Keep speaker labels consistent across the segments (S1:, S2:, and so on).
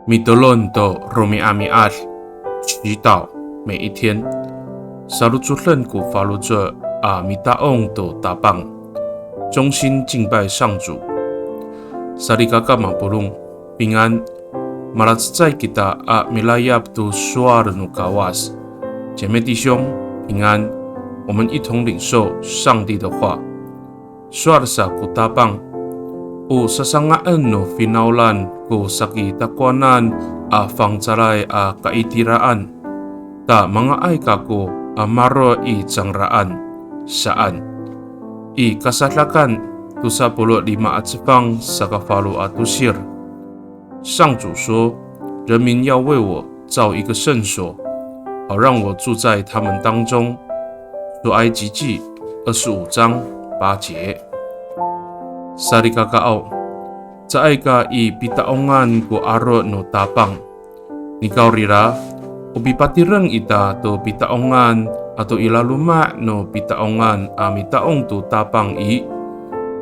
S1: 米德伦的罗米阿米阿祈祷每一天，萨鲁主任古法鲁者阿米达翁的大棒，衷心敬拜上主。萨利嘎嘎马布隆平安，马拉兹在吉达阿米拉亚布苏阿尔努卡瓦斯，姐妹弟兄平安，我们一同领受上帝的话。苏阿尔萨古大棒。O sasangaan no finaulan ko sakitakuanan a fangcaray a kaitiraan ta mga ay kako amaro i cangraan saan i kasahlakan tu 35atsipang sakafalo atusir。上主说，人民要为我造一个圣所，好让我住在他们当中。出埃及记25章8节。Sari kakao, sa ay ka ipitaongan ko aro no tapang. Nikaw rira, ubipatirang ita to pitaongan ato ilaluma no pitaongan amitaong to tapang i.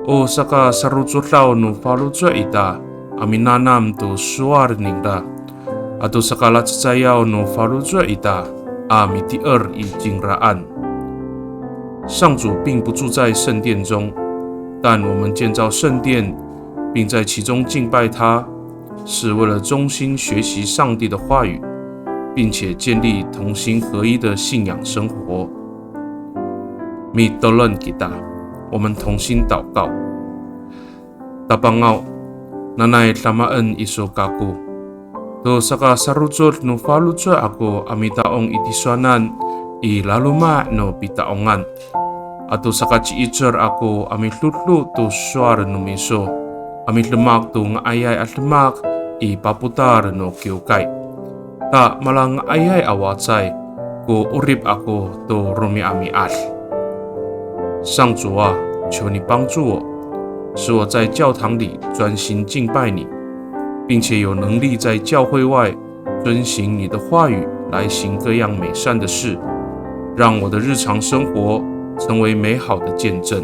S1: O saka sarutsurlaw no falutswa ita aminanam to suar ningda. Ato saka latsayaw no falutswa ita amitier i jingraan。上主并不住在圣殿中。但我们建造圣殿，并在其中敬拜他，是为了衷心学习上帝的话语，并且建立同心合一的信仰生活。米德伦吉达，我们同心祷告。大邦奥，那奈lama en iso kaku, to saka sarutsut no falutsut ako amitaong itiswanan i laluma no pitaongan.Ato saka ciicer ako ami lutlu to suar no miso, ami lemak to ngayay at lemak ipaputar no kiukay. Ta malang ngayay awatsay, ko urip ako to rumi ami al。上主啊，求你帮助我，使我在教堂里专心敬拜你，并且有能力在教会外遵行你的话语，来行各样美善的事，让我的日常生活成为美好的见证。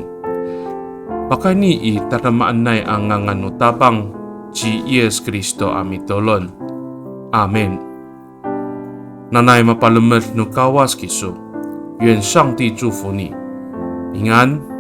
S1: Pakai ni i tatamaan nay ang ngangano tapang G Yesus Kristo ami tolon. Amen。Nanay mapalamet no kawas kiso，愿上帝祝福你，平安。